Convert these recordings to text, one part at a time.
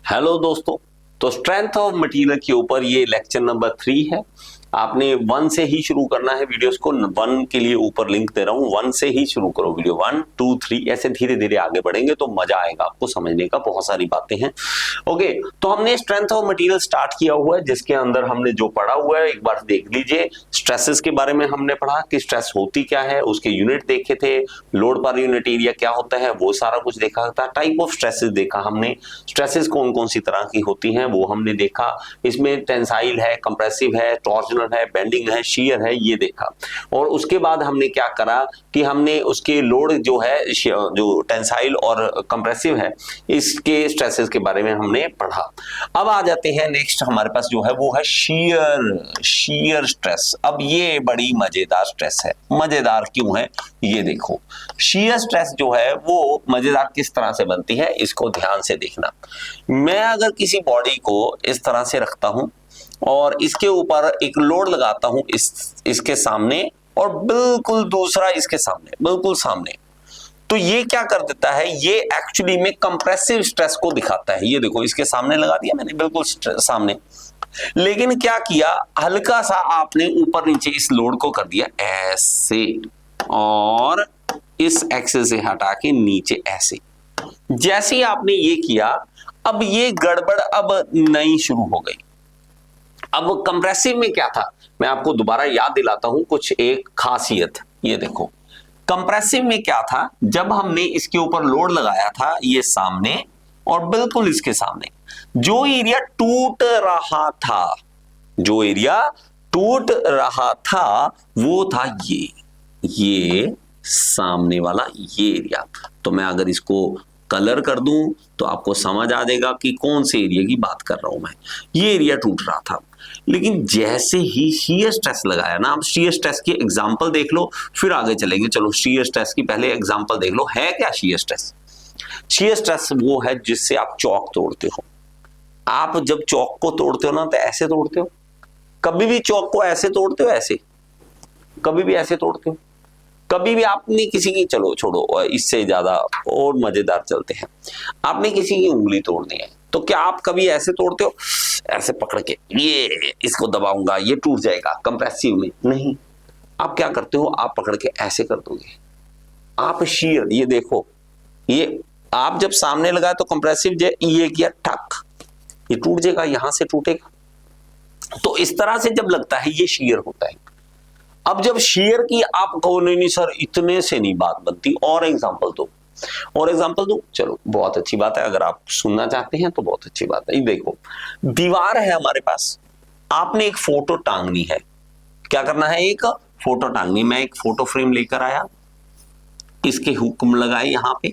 Hello दोस्तों। तो strength of material के ऊपर ये लेक्चर नंबर 3 है। आपने 1 से ही शुरू करना है वीडियोस को। 1 के लिए ऊपर लिंक दे रहा हूं, 1 से ही शुरू करो वीडियो। 1 2 3 ऐसे धीरे धीरे आगे बढ़ेंगे तो मजा आएगा आपको समझने का। बहुत सारी बातें हैं। ओके, तो हमने स्ट्रेंथ ऑफ मटेरियल स्टार्ट किया हुआ है, जिसके अंदर हमने जो पढ़ा हुआ है एक बार देख लीजिए। स्ट्रेसेस के बारे में हमने पढ़ा कि स्ट्रेस होती क्या है, उसके यूनिट देखे थे, लोड पर यूनिट एरिया क्या होता है, वो सारा कुछ देखा था। टाइप ऑफ स्ट्रेसेस देखा हमने, स्ट्रेसेस कौन कौन सी तरह की होती हैं वो हमने देखा। इसमें टेंसाइल है, कंप्रेसिव है, टॉर्जनल है, बेंडिंग है, शियर है, ये देखा। और उसके बाद हमने क्या करा कि हमने उसके लोड जो है, जो टेंसाइल और कंप्रेसिव है, इसके स्ट्रेसेस के बारे में हमने पढ़ा। अब आ जाते हैं नेक्स्ट, हमारे पास जो है वो है शियर स्ट्रेस। अब ये बड़ी मजेदार स्ट्रेस है। मजेदार क्यों है ये देखो। शियर स्ट्रेस जो है वो मजेदार किस तरह से बनती है, इसको ध्यान से देखना। मैं अगर किसी बॉडी को इस तरह से रखता हूं और इसके ऊपर एक लोड लगाता हूं इसके सामने, और बिल्कुल दूसरा इसके सामने, बिल्कुल सामने, तो ये क्या कर देता है, ये एक्चुअली में कंप्रेसिव स्ट्रेस को दिखाता है। ये देखो, इसके सामने लगा दिया मैंने, बिल्कुल सामने। लेकिन क्या किया, हल्का सा आपने ऊपर नीचे इस लोड को कर दिया ऐसे, और इस एक्सेस से हटा के नीचे ऐसे। जैसे ही आपने ये किया, अब ये गड़बड़ अब नई शुरू हो गई। अब कंप्रेसिव में क्या था, मैं आपको दोबारा याद दिलाता हूं कुछ एक खासियत। ये देखो, कंप्रेसिव में क्या था, जब हमने इसके ऊपर लोड लगाया था, ये सामने और बिल्कुल इसके सामने, जो एरिया टूट रहा था, जो एरिया टूट रहा था वो था ये सामने वाला ये एरिया। तो मैं अगर इसको कलर कर दूं तो आपको समझ आ जाएगा कि कौन से एरिया की बात कर रहा हूं मैं। ये एरिया टूट रहा था, लेकिन जैसे ही शियर स्ट्रेस लगाया ना, आप शियर स्ट्रेस की एग्जांपल देख लो, फिर आगे चलेंगे। चलो, शियर स्ट्रेस की पहले एग्जांपल देख लो। है क्या शियर स्ट्रेस? शियर स्ट्रेस वो है जिससे आप चौक तोड़ते हो। आप जब चौक को तोड़ते हो ना, तो ऐसे तोड़ते हो। कभी भी चौक को ऐसे तोड़ते हो, ऐसे कभी भी ऐसे तोड़ते हो? कभी भी आपने किसी की, चलो छोड़ो, इससे ज्यादा और मजेदार चलते हैं। आपने किसी की उंगली तोड़नी है, तो क्या आप कभी ऐसे तोड़ते हो, ऐसे पकड़ के ये इसको दबाऊंगा ये टूट जाएगा? कंप्रेसिव में नहीं। आप क्या करते हो, आप पकड़ के ऐसे कर दोगे। आप शियर, ये देखो, ये आप जब सामने लगाए तो कंप्रेसिव, ये किया ठक, ये टूट जाएगा, यहां से टूटेगा। तो इस तरह से जब लगता है, ये शियर होता है। अब जब शियर की आप कहो नहीं सर इतने से नहीं बात बनती, और एग्जांपल दो, और एग्जांपल दो। चलो, बहुत अच्छी बात है, अगर आप सुनना चाहते हैं तो बहुत अच्छी बात है। ये देखो, दीवार है हमारे पास, आपने एक फोटो टांगनी है। क्या करना है, एक फोटो टांगनी। मैं एक फोटो फ्रेम लेकर आया, इसके हुक्म लगाए यहां पे,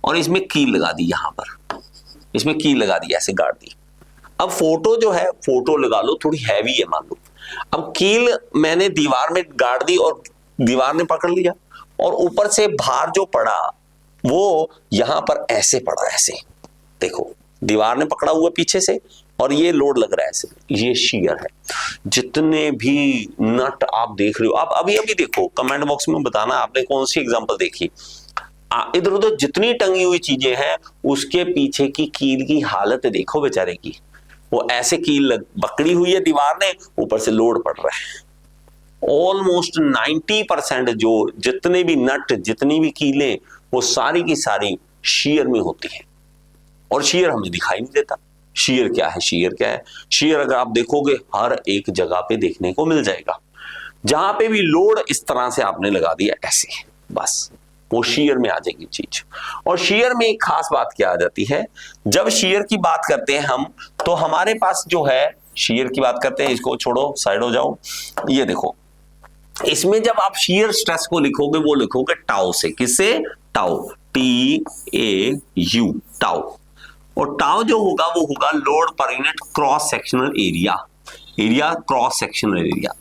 और इसमें कील लगा दी, यहां पर इसमें कील लगा दी, ऐसे गाड़ दी। अब फोटो जो है, फोटो लगा लो, थोड़ी हैवी है मान लो। अब कील मैंने दीवार में गाड़ दी और दीवार ने पकड़ लिया, और ऊपर से भार जो पड़ा वो यहां पर ऐसे पड़ा, ऐसे देखो, दीवार ने पकड़ा हुआ पीछे से, और ये लोड लग रहा है ऐसे। ये शियर है। जितने भी नट आप देख रहे हो, आप अभी अभी देखो, कमेंट बॉक्स में बताना आपने कौन सी एग्जांपल देखी। इधर उधर जितनी टंगी हुई चीजें हैं, उसके पीछे की कील की हालत देखो बेचारे की। वो ऐसे कील पकड़ी हुई है दीवार ने, ऊपर से लोड पड़ रहा है। ऑलमोस्ट 90% जो जितने भी नट, जितनी भी कीलें, वो सारी की सारी शियर में होती हैं। और शियर हमें दिखाई नहीं देता। शियर क्या है, शियर क्या है? शियर अगर आप देखोगे हर एक जगह पे देखने को मिल जाएगा। जहां पे भी लोड इस तरह से आपने लगा दिया ऐसे, बस वो शियर में आ जाएगी चीज। और शियर में एक खास बात क्या आ जाती है, जब शियर की बात करते हैं हम, तो हमारे पास जो है, शियर की बात करते हैं, इसको छोड़ो, साइड हो जाओ। ये देखो, इसमें जब आप शियर स्ट्रेस को लिखोगे, वो लिखोगे टाउ से। किससे? Tau, TAU, tau. और टाउ जो होगा वो होगा load per unit cross sectional area, cross sectional area.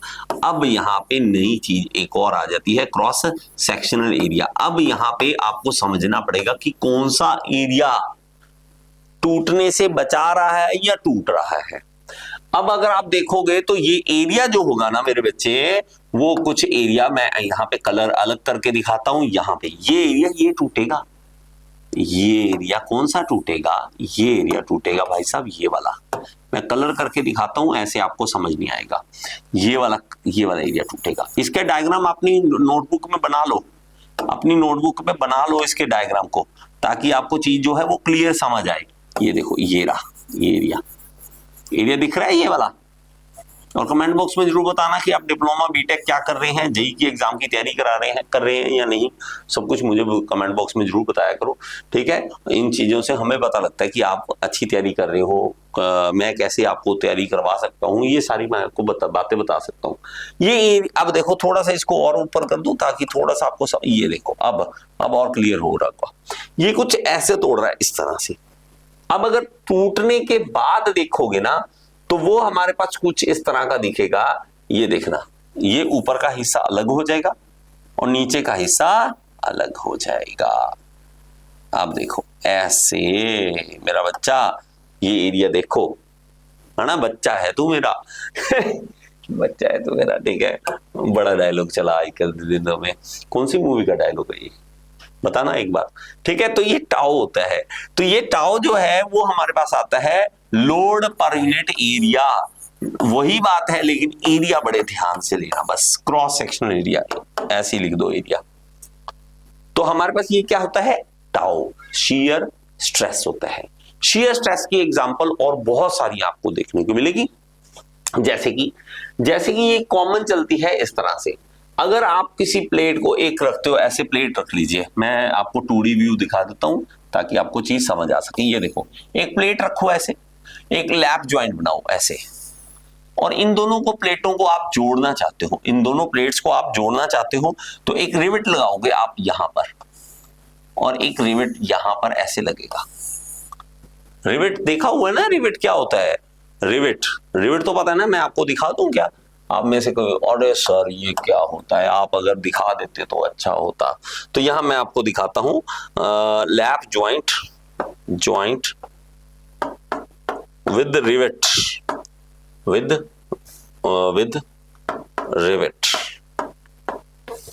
अब यहां पे नई चीज एक और आ जाती है, क्रॉस सेक्शनल एरिया। अब यहां पे आपको समझना पड़ेगा कि कौन सा एरिया टूटने से बचा रहा है या टूट रहा है। अब अगर आप देखोगे तो ये एरिया जो होगा ना मेरे बच्चे, वो कुछ एरिया मैं यहां पे कलर अलग करके दिखाता हूं। यहां पे ये एरिया ये टूटेगा, ये एरिया कौन सा टूटेगा, ये एरिया टूटेगा भाई साहब ये वाला। मैं कलर करके दिखाता हूं, ऐसे आपको समझ नहीं आएगा। ये वाला एरिया टूटेगा। इसके डायग्राम अपनी नोटबुक में बना लो, अपनी नोटबुक में बना लो इसके डायग्राम को, ताकि आपको चीज जो है वो क्लियर समझ आए। ये देखो ये रहा, ये एरिया दिख रहा है ये वाला। और कमेंट बॉक्स में जरूर बताना कि आप डिप्लोमा बीटेक क्या कर रहे हैं, जेईई की एग्जाम की तैयारी कर रहे हैं या नहीं। सब कुछ मुझे कमेंट बॉक्स में जरूर बताया करो, ठीक है। इन चीजों से हमें पता लगता है कि आप अच्छी तैयारी कर रहे हो, मैं कैसे आपको तैयारी करवा सकता हूँ, ये सारी मैं आपको बातें बता सकता हूँ। ये अब देखो थोड़ा सा इसको और ऊपर कर दूं ताकि थोड़ा सा आपको ये देखो अब और क्लियर हो रहा होगा। ये कुछ ऐसे तोड़ रहा है इस तरह से। अब अगर टूटने के बाद देखोगे ना तो वो हमारे पास कुछ इस तरह का दिखेगा। ये देखना, ये ऊपर का हिस्सा अलग हो जाएगा और नीचे का हिस्सा अलग हो जाएगा। आप देखो ऐसे मेरा बच्चा, ये एरिया देखो, है ना, बच्चा है तू मेरा बच्चा है तू मेरा, ठीक है। बड़ा डायलॉग चला आजकल दिनों में, कौन सी मूवी का डायलॉग है ये बताना एक बार, ठीक है। तो ये टाउ होता है, तो ये टाउ जो है वो हमारे पास आता है लोड पर यूनिट एरिया। वही बात है लेकिन एरिया बड़े ध्यान से लेना, बस क्रॉस सेक्शनल एरिया ऐसे लिख दो एरिया। तो हमारे पास ये क्या होता है, टाउ शियर स्ट्रेस होता है। शियर स्ट्रेस की एग्जांपल और बहुत सारी आपको देखने को मिलेगी, जैसे कि ये कॉमन चलती है इस तरह से। अगर आप किसी प्लेट को एक रखते हो, ऐसे प्लेट रख लीजिए, मैं आपको 2D व्यू दिखा देता हूं ताकि आपको चीज समझ आ सके। ये देखो एक प्लेट रखो ऐसे, एक लैप ज्वाइंट बनाओ ऐसे, और इन दोनों को प्लेटों को आप जोड़ना चाहते हो, इन दोनों प्लेट्स को आप जोड़ना चाहते हो तो एक रिवेट लगाओगे आप यहां पर, और एक रिवेट यहां पर ऐसे लगेगा। रिवेट देखा हुआ है ना, रिवेट क्या होता है, रिवेट तो पता है ना, मैं आपको दिखा दूं क्या? आप में से कोई अरे सर ये क्या होता है, आप अगर दिखा देते तो अच्छा होता। तो यहां मैं आपको दिखाता हूं, lap joint with rivet, with rivet.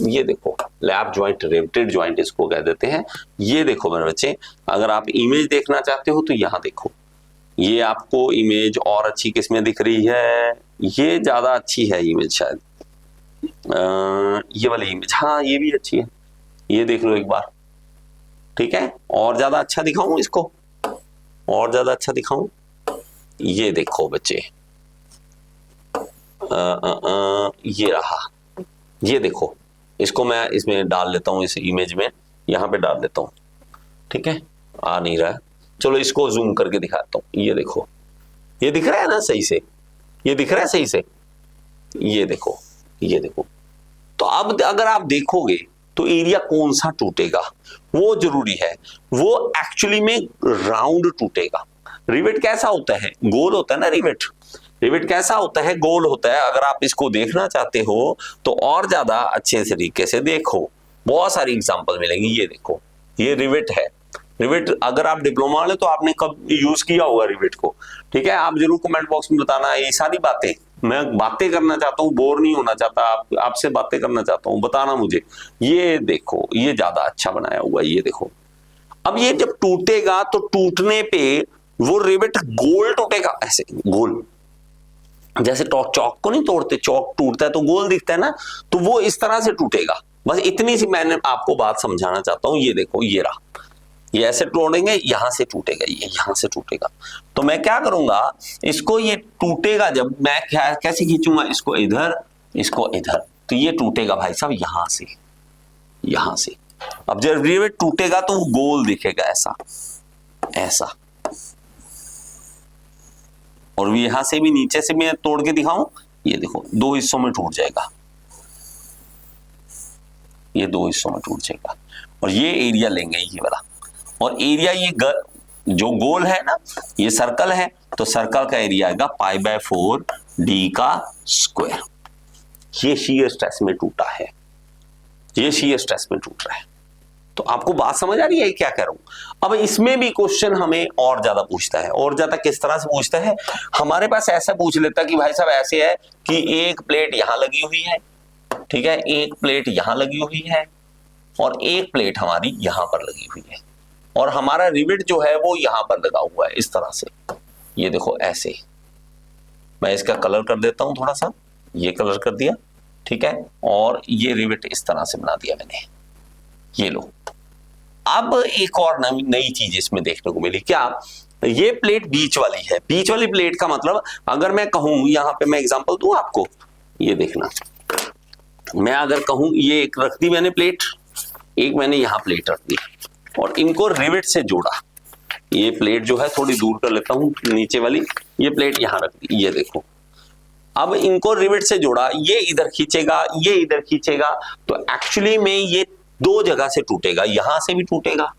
ये देखो लैप ज्वाइंट, रिवेटेड ज्वाइंट इसको कह देते हैं। ये देखो मेरे बच्चे, अगर आप इमेज देखना चाहते हो तो यहां देखो, ये आपको इमेज और अच्छी किसमें दिख रही है, ये ज्यादा अच्छी है इमेज शायद, ये वाली इमेज, हाँ ये भी अच्छी है, ये देख लो एक बार, ठीक है। और ज्यादा अच्छा दिखाऊं इसको, और ज्यादा अच्छा दिखाऊं, ये देखो बच्चे, ये रहा, ये देखो, इसको मैं इसमें डाल लेता हूं, इस इमेज में यहां पे डाल देता हूं, ठीक है। आ नहीं रहा है, चलो इसको जूम करके दिखाता हूं। ये देखो, ये दिख रहा है ना सही से, ये दिख रहा है सही से, ये देखो, ये देखो। तो अब अगर आप देखोगे तो एरिया कौन सा टूटेगा वो जरूरी है, वो एक्चुअली में राउंड टूटेगा। रिवेट कैसा होता है, गोल होता है ना रिवेट, रिवेट कैसा होता है, गोल होता है। अगर आप इसको देखना चाहते हो तो और ज्यादा अच्छे तरीके से देखो, बहुत सारी एग्जांपल मिलेंगी। ये देखो, ये रिवेट है। रिवेट अगर आप डिप्लोमा वाले तो आपने कब यूज किया होगा रिवेट को, ठीक है। आप जरूर कमेंट बॉक्स में बताना। ये सारी बातें मैं बातें करना चाहता हूँ, बोर नहीं होना चाहता, आपसे बातें करना चाहता हूँ, बताना मुझे। ये देखो, ये ज्यादा अच्छा बनाया हुआ है, ये देखो। अब ये जब टूटेगा तो टूटने पे वो रिवेट गोल टूटेगा, ऐसे गोल, जैसे चौक को नहीं तोड़ते, चौक टूटता है तो गोल दिखता है ना, तो वो इस तरह से टूटेगा। बस इतनी सी मैंने आपको बात समझाना चाहता हूं। ये देखो, ये रहा, ये ऐसे तोड़ेंगे, यहां से टूटेगा, ये यहां से टूटेगा। तो मैं क्या करूंगा, इसको ये टूटेगा जब मैं कैसे खींचूंगा, इसको इधर, इसको इधर, तो ये टूटेगा भाई साहब यहां से, यहां से। अब जब रिवेट टूटेगा तो वो गोल दिखेगा ऐसा, ऐसा। और यहां से भी, नीचे से मैं तोड़ के दिखाऊं, ये देखो दो हिस्सों में टूट जाएगा, ये दो हिस्सों में टूट जाएगा। और ये एरिया लेंगे ये वाला, और एरिया ये जो गोल है ना, ये सर्कल है, तो सर्कल का एरिया आएगा π/4 d का स्क्वायर। ये शियर स्ट्रेस में टूटा है, ये शियर स्ट्रेस में टूट रहा है। तो आपको बात समझ आ रही है क्या कह रहा हूं। अब इसमें भी क्वेश्चन हमें और ज्यादा पूछता है, और ज्यादा किस तरह से पूछता है, हमारे पास ऐसा पूछ लेता कि भाई साहब ऐसे है कि एक प्लेट यहां लगी हुई है, ठीक है, एक प्लेट यहां लगी हुई है और एक प्लेट हमारी यहां पर लगी हुई है। और हमारा रिवेट जो है वो यहां पर लगा हुआ है इस तरह से, ये देखो ऐसे। मैं इसका कलर कर देता हूं थोड़ा सा, ये कलर कर दिया, ठीक है, और ये रिवेट इस तरह से बना दिया मैंने, ये लो। अब एक और नई चीज इसमें देखने को मिली, क्या? ये प्लेट बीच वाली है। बीच वाली प्लेट का मतलब, अगर मैं कहूं, यहां पे मैं एग्जांपल दूं आपको, ये देखना, मैं अगर कहूं ये एक रख दी मैंने प्लेट, एक मैंने यहां प्लेट रख दी और इनको रिवेट से जोड़ा। ये प्लेट जो है थोड़ी दूर कर लेता हूं, नीचे वाली, ये प्लेट यहां रख दी, ये देखो। अब इनको रिवेट से जोड़ा, ये इधर खींचेगा, ये इधर खींचेगा, तो एक्चुअली में ये दो जगह से टूटेगा, यहां से भी टूटेगा,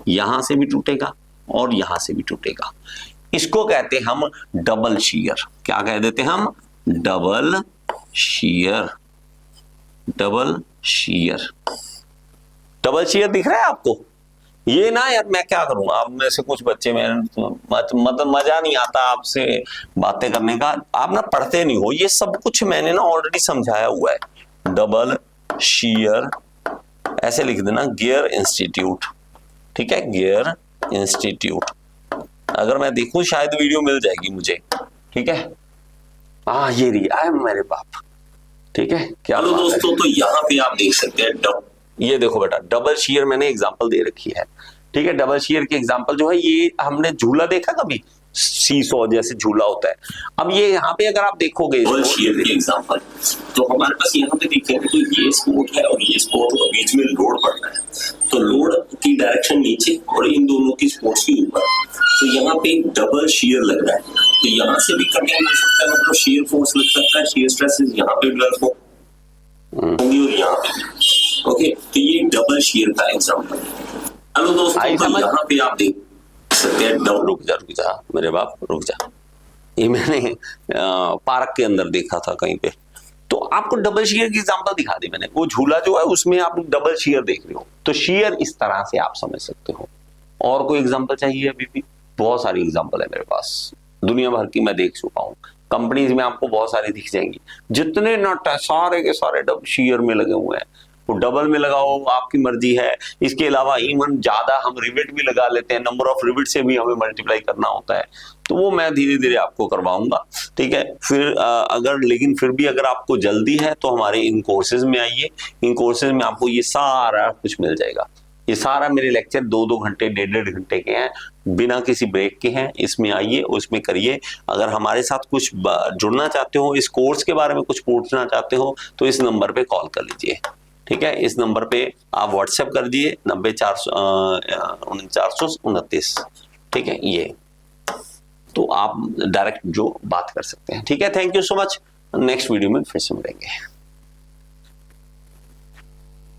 यहां से भी टूटेगा और यहां से भी टूटेगा। इसको कहते हैं हम डबल शीयर। क्या कह देते हैं हम? Double shear. Double shear. Double shear दिख रहा है आपको? ये ना यार, मैं क्या करूं, आप में से कुछ बच्चे, मैं मतलब मजा नहीं आता आपसे बातें करने का, आप ना पढ़ते नहीं हो। ये सब कुछ मैंने ना ऑलरेडी समझाया हुआ है। डबल शीयर ऐसे लिख देना, गियर इंस्टीट्यूट, ठीक है, गियर इंस्टीट्यूट। अगर मैं देखूं शायद वीडियो मिल जाएगी मुझे, ठीक है। हाँ ये रही, आए मेरे बाप, ठीक है। क्या हेलो दोस्तों, तो यहाँ पे आप देख सकते हैं, ये देखो बेटा, डबल शीयर मैंने एग्जांपल दे रखी है, ठीक है। डबल शीयर की एग्जांपल जो है, ये हमने झूला देखा कभी, सीसॉ जैसे झूला होता है। अब ये यहाँ पे अगर आप देखोगे डबल शीयर की एग्जांपल, तो हमारे पास यहाँ पे देखिए, तो ये स्पोर्ट है और ये स्पोर्ट, बीच में लोड पड़ रहा है, तो लोड की डायरेक्शन नीचे और इन दोनों की स्पोर्ट्स के ऊपर, तो यहाँ पे डबल शीयर लग रहा है, तो यहाँ से भी कटिंग हो सकता है, मतलब शीयर फोर्स लग सकता है, शीयर स्ट्रेसेस यहाँ पे डेवलप होंगी और यहाँ पे। ओके, तो ये डबल शीयर का एग्जांपल है। हेलो दोस्तों, तो यहाँ पे आप देख सकते हैं, रुक जा मेरे बाप, रुक जा। ये मैंने पार्क के अंदर देखा था कहीं पे, तो आपको डबल शीयर की एग्जांपल दिखा दी मैंने। वो झूला जो है उसमें आप डबल शीयर देख रहे हो, तो शीयर इस तरह से आप समझ सकते हो। और कोई एग्जांपल चाहिए? अभी भी बहुत सारी एग्जांपल है मेरे पास, दुनिया भर की मैं देख चुका हूँ। कंपनीज में आपको बहुत सारी दिख जाएंगी, जितने नट है सारे के सारे डबल शीयर में लगे हुए हैं। वो डबल में लगाओ, आपकी मर्जी है। इसके अलावा इवन ज्यादा हम रिवेट भी लगा लेते हैं, नंबर ऑफ रिवेट से भी हमें मल्टीप्लाई करना होता है, तो वो मैं धीरे धीरे आपको करवाऊंगा, ठीक है। फिर लेकिन फिर भी अगर आपको जल्दी है तो हमारे इन कोर्सेज में आइए। इन कोर्सेज में आपको ये सारा कुछ मिल जाएगा। ये सारा मेरे लेक्चर 2-2 घंटे, 1.5 घंटे के हैं, बिना किसी ब्रेक के हैं। इसमें आइए, उसमें करिए। अगर हमारे साथ कुछ जुड़ना चाहते हो, इस कोर्स के बारे में कुछ पूछना चाहते हो, तो इस नंबर पे कॉल कर लीजिए, ठीक है। इस नंबर पे आप व्हाट्सएप कर दिए, 90-429, ठीक है। ये तो आप डायरेक्ट जो बात कर सकते हैं, ठीक है। Thank you so much. Next video में फिर से मिलेंगे।